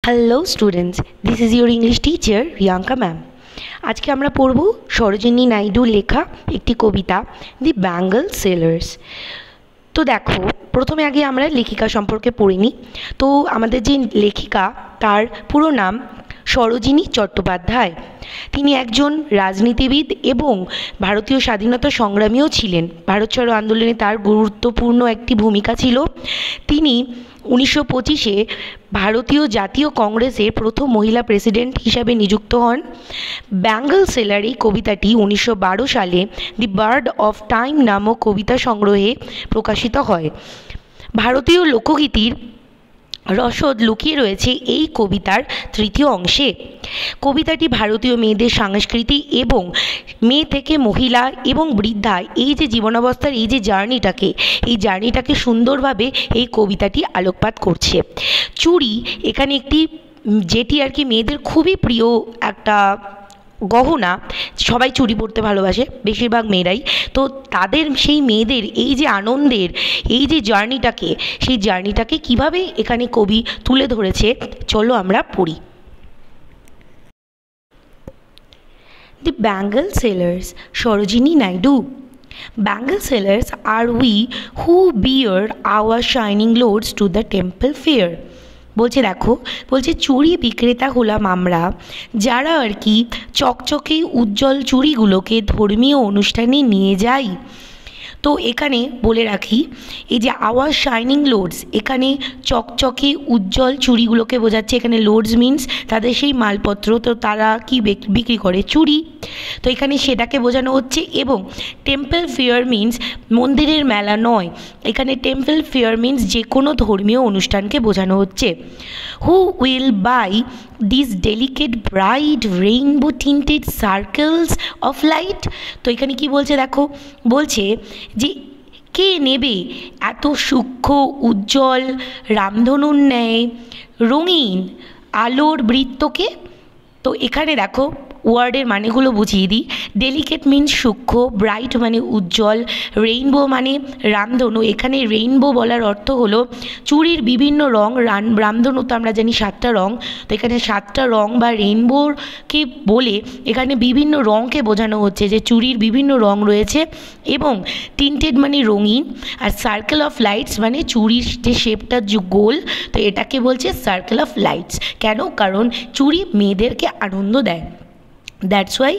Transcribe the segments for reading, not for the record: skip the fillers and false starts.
Hello students, this is your English teacher Riyanka ma'am. আজকে আমরা পড়ব সরোজিনী নাইডুর লেখা একটি কবিতা, দি ব্যাঙ্গল সেলার্স। তো দেখো, প্রথমে আগে আমরা লেখিকা সম্পর্কে পড়ে নিই। তো আমাদের যে লেখিকা, তার পুরো নাম সরোজিনী চট্টোপাধ্যায়। তিনি একজন রাজনীতিবিদ এবং ভারতীয় স্বাধীনতা সংগ্রামীও ছিলেন। ভারত ছাড়ো আন্দোলনে তার গুরুত্বপূর্ণ একটি ভূমিকা ছিল। তিনি 1925-এ ভারতীয় জাতীয় কংগ্রেসের প্রথম মহিলা প্রেসিডেন্ট হিসাবে নিযুক্ত হন। ব্যাঙ্গল সেলার এই কবিতাটি 1912 সালে দি বার্ড অফ টাইম নামক কবিতা সংগ্রহে প্রকাশিত হয়। ভারতীয় লোকগীতির রসদ লুকিয়ে রয়েছে এই কবিতার তৃতীয় অংশে। কবিতাটি ভারতীয় মেয়েদের সংস্কৃতি এবং মেয়ে থেকে মহিলা এবং বৃদ্ধা এই যে জীবনাবস্থার এই যে জার্নিটাকে সুন্দরভাবে এই কবিতাটি আলোকপাত করছে। চুড়ি এখানে যেটি আর কি মেয়েদের খুবই প্রিয় একটা গহনা। সবাই চুড়ি পরতে ভালোবাসে, বেশিরভাগ মেয়েরাই। তো তাদের সেই মেয়েদের এই যে আনন্দের এই যে সেই জার্নিটাকে কীভাবে এখানে কবি তুলে ধরেছে, চলো আমরা পড়ি। The Bengal Sailors, Sarojini Naidu. Bengal sailors are we who bear our shining loads to the temple fair. বলছে চুড়ি বিক্রেতা হলাম আমরা, যারা আর কি চকচকে উজ্জ্বল চুড়িগুলোকে ধর্মীয় অনুষ্ঠানে নিয়ে যাই। তো এখানে বলে রাখি, এই যে আওয়ার শাইনিং লোডস, এখানে চকচকে উজ্জ্বল চুড়িগুলোকে বোঝাচ্ছে। এখানে লোডস মিন্স তাদের সেই মালপত্র, তো তারা কি বিক্রি করে? চুড়ি। তো এখানে সেটাকে বোঝানো হচ্ছে। এবং টেম্পল ফেয়ার মিন্স মন্দিরের মেলা নয়, এখানে টেম্পল ফেয়ার মিন্স যে কোনো ধর্মীয় অনুষ্ঠানকে বোঝানো হচ্ছে। Who will buy this delicate bright rainbow tinted circles of light. তো এখানে কি বলছে দেখো, বলছে যে কে নেবে এত সূক্ষ্ম উজ্জ্বল রামধনুর ন্যায় রঙিন আলোর বৃত্তকে। তো এখানে দেখো ওয়ার্ডের মানেগুলো বুঝিয়ে দিই। ডেলিকেট মিন্স সূক্ষ্ম, ব্রাইট মানে উজ্জ্বল, রেইনবো মানে রামধনু। এখানে রেইনবো বলার অর্থ হলো চুড়ির বিভিন্ন রং। রামধনু তো আমরা জানি 7টা রং, তো এখানে 7টা রং বা রেইনবোকে বলে এখানে বিভিন্ন রঙকে বোঝানো হচ্ছে, যে চুড়ির বিভিন্ন রং রয়েছে। এবং টিন্টেড মানে রঙিন, আর সার্কেল অফ লাইটস মানে চুড়ির যে শেপটা গোল, তো এটাকে বলছে সার্কেল অফ লাইটস। কেন? কারণ চুড়ি মেয়েদেরকে আনন্দ দেয়। That's why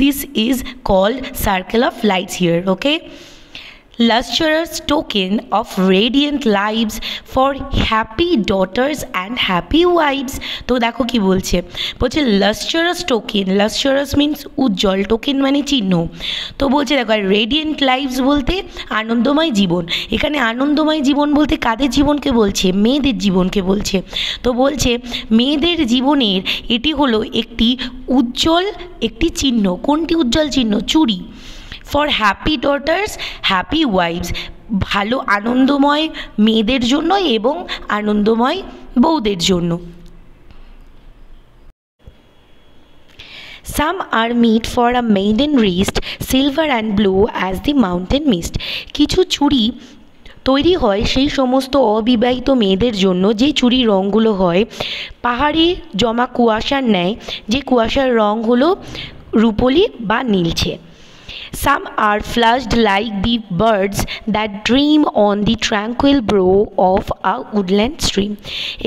this is called circle of lights here, okay? Lustrous token of radiant lives for happy daughters and happy wives. তো দেখো কি বলছে lustrous token, lustrous means উজ্জ্বল, টোকেন মানে চিহ্ন। তো বলছে দেখো রেডিয়েন্ট লাইভস বলতে আনন্দময় জীবন। এখানে আনন্দময় জীবন বলতে কাদের জীবনকে বলছে? মেয়েদের জীবনকে বলছে। তো বলছে মেয়েদের জীবনের এটি হলো একটি উজ্জ্বল একটি চিহ্ন। কোনটি উজ্জ্বল চিহ্ন? চুড়ি। For happy daughters happy wives, ভালো আনন্দময় মেয়েদের জন্য এবং আনন্দময় বউদের জন্য। Some are meet for a maiden wrist silver and blue as the mountain mist. কিছু চুড়ি তৈরি হয় সেই সমস্ত অবিবাহিত মেয়েদের জন্য যে চুড়ির রঙগুলো হয় পাহাড়ে জমা কুয়াশার ন্যায়, যে কুয়াশার রঙ হলো রূপোলি বা নীলছে। Some are flushed like the birds that dream on the tranquil brow of a woodland stream.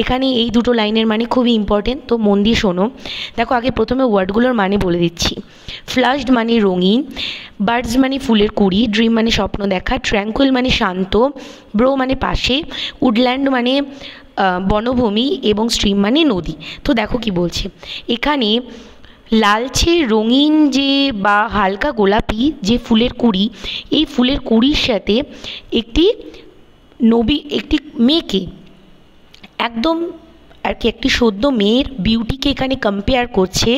এখানে এই দুটো লাইনের মানে খুবই ইম্পর্টেন্ট, তো মন দিয়ে শোনো। দেখো আগে প্রথমে ওয়ার্ডগুলোর মানে বলে দিচ্ছি। ফ্লাশড মানে রঙিন, বার্ডস মানে ফুলের কুড়ি, ড্রিম মানে স্বপ্ন দেখা, ট্র্যাঙ্কুইল মানে শান্ত, ব্রো মানে পাশে, উডল্যান্ড মানে বনভূমি, এবং স্ট্রিম মানে নদী। তো দেখো কি বলছে এখানে, লালচে রঙিন যে বা হালকা গোলাপি যে ফুলের কুড়ি, এই ফুলের কুড়ির সাথে একটি মেয়েকে একদম আর কি একটি সদ্য মেয়ের বিউটিকে এখানে কম্পেয়ার করছে।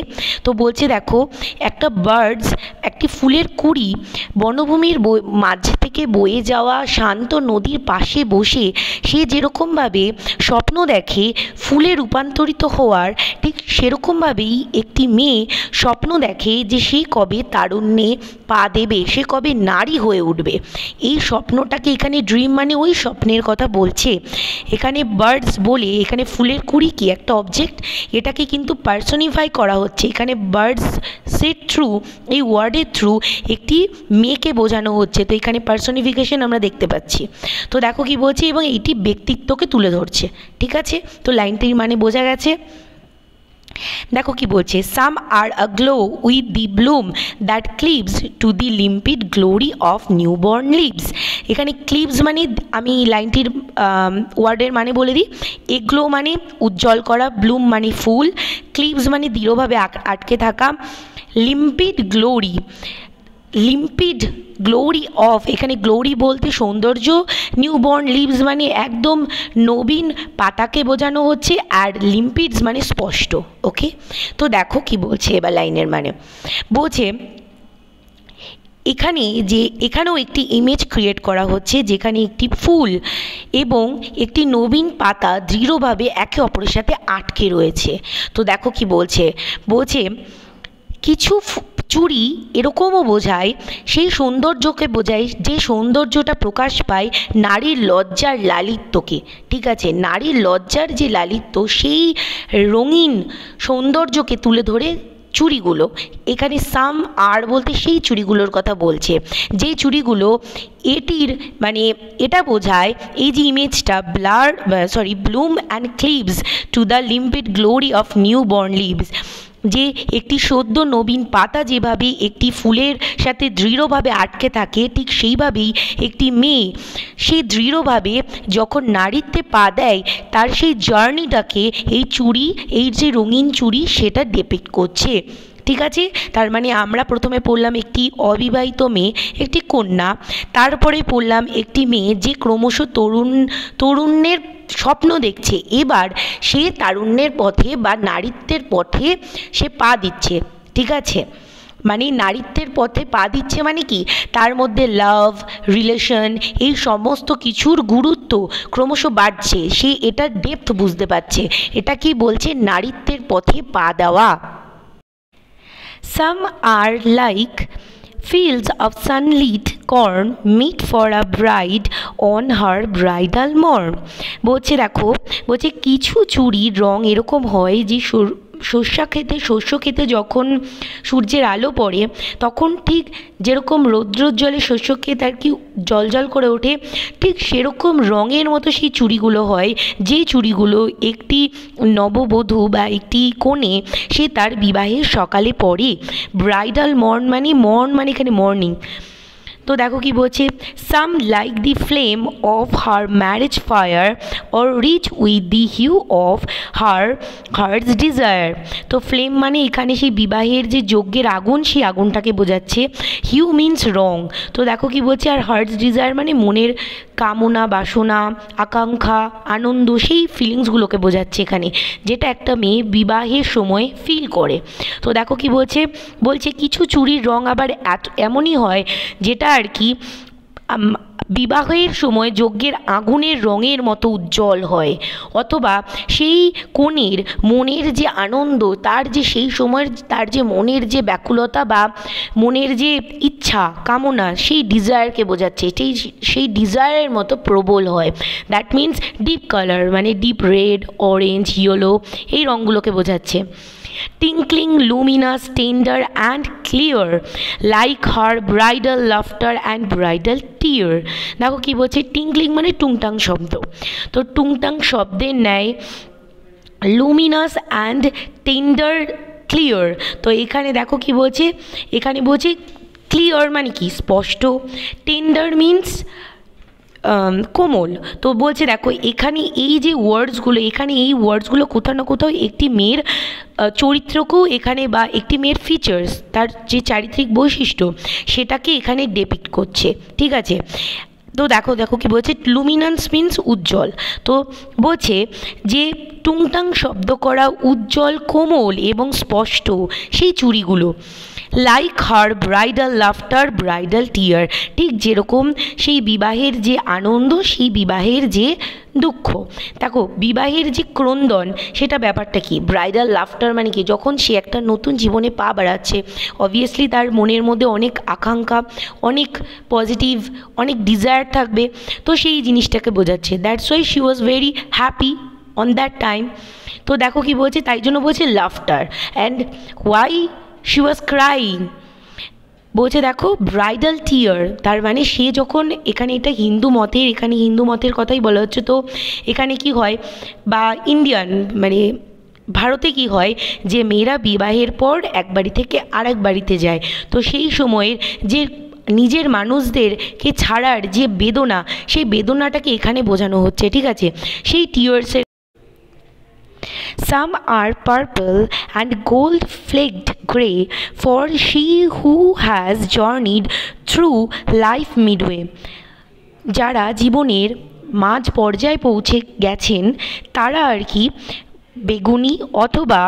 তো বলছে দেখো একটা বার্ডস, একটি ফুলের কুড়ি বনভূমির মাঝ থেকে বয়ে যাওয়া শান্ত নদীর পাশে বসে সে যেরকমভাবে স্বপ্ন দেখে ফুলে রূপান্তরিত হওয়ার, ঠিক সেরকমভাবেই একটি মেয়ে স্বপ্ন দেখে যে সে কবে তারুণ্যে পা দেবে, সে কবে নারী হয়ে উঠবে। এই স্বপ্নটাকে এখানে ড্রিম মানে ওই স্বপ্নের কথা বলছে। এখানে বার্ডস বলে এখানে ফুলের কুড়ি কি একটা অবজেক্ট, এটাকে কিন্তু পার্সনিফাই করা হচ্ছে। এখানে বার্ডস সেট থ্রু, এই ওয়ার্ডের থ্রু একটি মেয়েকে বোঝানো হচ্ছে। তো এখানে পার্সনিফিকেশন আমরা দেখতে পাচ্ছি। তো দেখো কি বলছে, এবং এইটি ব্যক্তিত্বকে তুলে ধরছে। ঠিক আছে, তো লাইনটির মানে বোঝা গেছে। দেখো কি বলছে, some are aglow with the bloom that cleaves to the limpid glory of newborn leaves. এখানে ক্লিভস মানে, আমি লাইনটির ওয়ার্ডের মানে বলে দিই। এগ্লো মানে উজ্জ্বল করা, ব্লুম মানে ফুল, ক্লিভস মানে দৃঢ়ভাবে আটকে থাকা, limpid glory, limpid glory of, এখানে গ্লোরি বলতে সৌন্দর্য, নিউবর্ন লিভস মানে একদম নবীন পাতাকে বোঝানো হচ্ছে, আর লিম্পিডস মানে স্পষ্ট। ওকে, তো দেখো কি বলছে এবার লাইনের মানে বলছে, এখানেও একটি ইমেজ ক্রিয়েট করা হচ্ছে যেখানে একটি ফুল এবং একটি নবীন পাতা দৃঢ়ভাবে একে অপরের সাথে আটকে রয়েছে। তো দেখো কি বলছে, কিছু চুড়ি এরকমও বোঝায়, সেই সৌন্দর্যকে বোঝায় যে সৌন্দর্যটা প্রকাশ পায় নারীর লজ্জার লালিত্যকে। ঠিক আছে, নারীর লজ্জার যে লালিত্য, সেই রঙিন সৌন্দর্যকে তুলে ধরে চুড়িগুলো। এখানে সাম আর বলতে সেই চুড়িগুলোর কথা বলছে, যে চুড়িগুলো এটির মানে এটা বোঝায়, এই যে ইমেজটা bloom and cleaves to the limpid glory of newborn leaves, যে একটি সদ্য নবীন পাতা যেভাবে একটি ফুলের সাথে দৃঢ়ভাবে আটকে থাকে, ঠিক সেইভাবেই একটি মেয়ে সে দৃঢ়ভাবে যখন নারীত্বে পা দেয়, তার সেই জার্নিটাকে এই চুড়ি, এই যে রঙিন চুড়ি, সেটা ডিপিক্ট করছে। ঠিক আছে, তার মানে আমরা প্রথমে পড়লাম একটি অবিবাহিত মেয়ে, একটি কন্যা, তারপরে পড়লাম একটি মেয়ে যে ক্রমশ তরুণের স্বপ্ন দেখছে, এবার সে তারুণ্যের পথে বা নারীত্বের পথে সে পা দিচ্ছে। ঠিক আছে, মানে নারীত্বের পথে পা দিচ্ছে মানে কি, তার মধ্যে লাভ, রিলেশন, এই সমস্ত কিছুর গুরুত্ব ক্রমশ বাড়ছে, সে এটার ডেপথ বুঝতে পারছে। এটা কি বলছে, নারীত্বের পথে পা দেওয়া। Some are like fields of sunlit corn meet for a bride on her bridal morn। বলছে দেখো, বলছে কিছু চুড়ির রং এরকম হয় যে শস্য খেতে যখন সূর্যের আলো পড়ে, তখন ঠিক যেরকম রৌদ্রোজ্জ্বলে শস্য ক্ষেত আর কি জ্বলজ্বল করে ওঠে, ঠিক সেরকম রঙের মতো সেই চুড়িগুলো হয়, যে চুড়িগুলো একটি নববধূ বা একটি কনে সে তার বিবাহের সকালে পরে। ব্রাইডাল মর্ন মানে এখানে মর্নিং। তো দেখো কি বলছে, some like the flame of her marriage fire or rich with the hue of heart's desire. তো ফ্লেম মানে এখানে সেই বিবাহের যে যজ্ঞের আগুন, সেই আগুনটাকে বোঝাচ্ছে। হিউ মিন্স রং। তো দেখো কি বলছে, আর হার্টস ডিজায়ার মানে মনের কামনা, বাসনা, আকাঙ্ক্ষা, আনন্দ, সেই ফিলিংসগুলোকে বোঝাচ্ছে এখানে, যেটা একটা মেয়ে বিবাহের সময় ফিল করে। তো দেখো কি বলছে, কিছু চুড়ির রং আবার এমনই হয় যেটা আর কি বিবাহের সময় যজ্ঞের আগুনের রঙের মতো উজ্জ্বল হয়, অথবা সেই কনের মনের যে আনন্দ, তার যে সেই সময়ের তার যে মনের যে ব্যাকুলতা বা মনের যে ইচ্ছা, কামনা, সেই ডিজায়ারকে বোঝাচ্ছে, সেই ডিজায়ারের মতো প্রবল হয়। দ্যাট মিন্স ডিপ কালার, মানে ডিপ রেড, অরেঞ্জ, ইয়েলো, এই রঙগুলোকে বোঝাচ্ছে। Tinkling, luminous, tender and clear like her bridal laughter and bridal tear. দেখো কি বলছে, টিঙ্কলিং মানে টুংটাং শব্দ, তো টুংটাং শব্দের ন্যায় লুমিনাস অ্যান্ড টেন্ডার ক্লিয়ার। তো এখানে দেখো কি বলছে, এখানে বলছে ক্লিয়ার মানে কি স্পষ্ট, টেন্ডার মিন্স কোমল। তো বলছে দেখো এখানে এই যে ওয়ার্ডসগুলো, এখানে এই ওয়ার্ডসগুলো কোথাও না কোথাও একটি মেয়ের চরিত্রকেও এখানে, বা একটি মেয়ের ফিচার্স, তার যে চারিত্রিক বৈশিষ্ট্য, সেটাকে এখানে ডেপিক্ট করছে। ঠিক আছে, তো দেখো কি বলছে, লুমিনান্স মিন্স উজ্জ্বল। তো বলছে যে টুংটাং শব্দ করা, উজ্জ্বল, কোমল এবং স্পষ্ট সেই চুড়িগুলো, like her bridal laughter bridal tear, ঠিক যেরকম সেই বিবাহের যে আনন্দ, সেই বিবাহের যে দুঃখ। দেখো বিবাহের যে ক্রন্দন, সেটা ব্যাপারটা কি, ব্রাইডাল লাফটার মানে কি, যখন সে একটা নতুন জীবনে পা বাড়াচ্ছে, অবভিয়াসলি তার মনের মধ্যে অনেক আকাঙ্ক্ষা, অনেক পজিটিভ, অনেক ডিজায়ার থাকবে, তো সেই জিনিসটাকে বোঝাচ্ছে। That's why she was very happy on that time. তো দেখো কি বলছে, তাই জন্য বলছে laughter. And why she was crying, বলছে দেখো ব্রাইডাল টিয়ার, তার মানে সে যখন, এখানে এটা হিন্দু মতের, এখানে হিন্দু মতের কথাই বলা হচ্ছে। তো এখানে কি হয়, বা ইন্ডিয়ান মানে ভারতে কি হয়, যে মেয়েরা বিবাহের পর এক বাড়ি থেকে আরেক বাড়িতে যায়, তো সেই সময়ের যে নিজের মানুষদেরকে ছাড়ার যে বেদনা, সেই বেদনাটাকে এখানে বোঝানো হচ্ছে, ঠিক আছে। সেই টিয়ার্সের some are purple and gold flecked grey for she who has journeyed through life midway, যারা জীবনের মাঝ পর্যায়ে পৌঁছে গেছেন তারা আর কি বেগুনি অথবা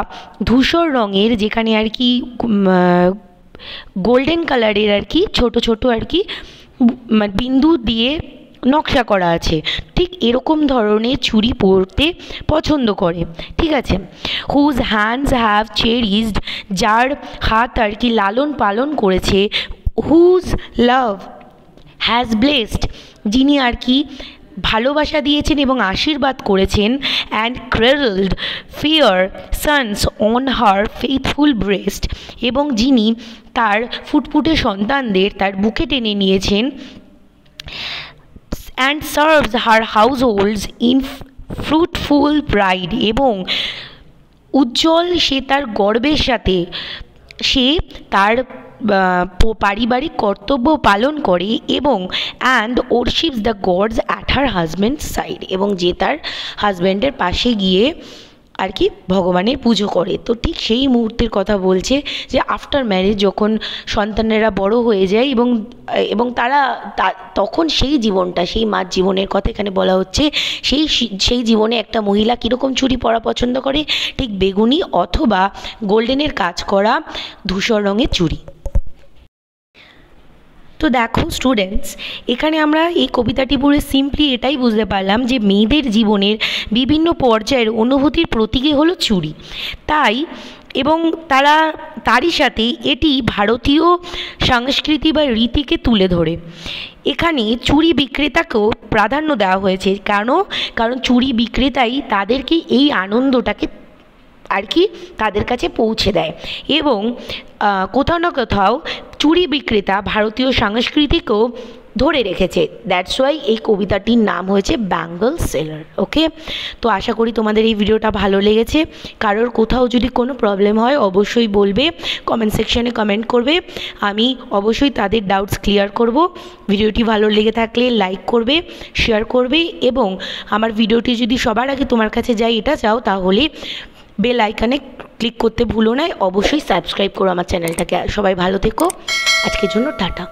ধূসর রঙের, যেখানে আর কি গোল্ডেন কালারের আর কি ছোট ছোট আর কি বিন্দু দিয়ে নকশা করা আছে, ঠিক এরকম ধরনের চুড়ি পরতে পছন্দ করে, ঠিক আছে। হুজ হ্যান্ডস হ্যাভ চেরিজড, যার হাত আর কি লালন পালন করেছে। হুজ লাভ হ্যাজ ব্লেসড, যিনি আর কি ভালোবাসা দিয়েছেন এবং আশীর্বাদ করেছেন। And cradled fair sons on her faithful breast, এবং যিনি তার ফুটফুটে সন্তানদের তার বুকে টেনে নিয়েছেন। And serves her households in fruitful pride, এবং উজ্জ্বল সে তার গর্বের সাথে সে তার পারিবারিক কর্তব্য পালন করে, এবং and worships the gods at her husband's side, এবং যে তার হাজব্যান্ডের পাশে গিয়ে আর কি ভগবানের পুজো করে। তো ঠিক সেই মুহূর্তের কথা বলছে যে আফটার ম্যারেজ যখন সন্তানেরা বড় হয়ে যায় এবং তারা তখন সেই জীবনটা, সেই মার জীবনের কথা এখানে বলা হচ্ছে। সেই জীবনে একটা মহিলা কীরকম চুড়ি পরা পছন্দ করে, ঠিক বেগুনি অথবা গোল্ডেনের কাজ করা ধূসর রঙের চুড়ি। তো দেখো স্টুডেন্টস, এখানে আমরা এই কবিতাটি পড়ে সিম্পলি এটাই বুঝতে পারলাম যে মেয়েদের জীবনের বিভিন্ন পর্যায়ের অনুভূতির প্রতীকই হলো চুড়ি। তাই এবং তারই সাথে এটি ভারতীয় সংস্কৃতি বা রীতিকে তুলে ধরে। এখানে চুড়ি বিক্রেতাকেও প্রাধান্য দেওয়া হয়েছে, কারণ চুড়ি বিক্রেতাই তাদেরকে এই আনন্দটাকে আর কি তাদের কাছে পৌঁছে দেয়, এবং কোথাও না কোথাও চুড়ি বিক্রেতা ভারতীয় সংস্কৃতিকেও ধরে রেখেছে। দ্যাটস ওয়াই এই কবিতাটির নাম হয়েছে ব্যাঙ্গল সেলার। ওকে, তো আশা করি তোমাদের এই ভিডিওটা ভালো লেগেছে। কারোর কোথাও যদি কোনো প্রবলেম হয় অবশ্যই বলবে, কমেন্ট সেকশানে কমেন্ট করবে, আমি অবশ্যই তাদের ডাউটস ক্লিয়ার করব। ভিডিওটি ভালো লেগে থাকলে লাইক করবে, শেয়ার করবে, এবং আমার ভিডিওটি যদি সবার আগে তোমার কাছে যায় এটা চাও, তাহলে বেল আইকনে ক্লিক করতে ভুলো না। অবশ্যই সাবস্ক্রাইব করো আমার চ্যানেলটাকে। সবাই ভালো থেকো, আজকের জন্য টাটা।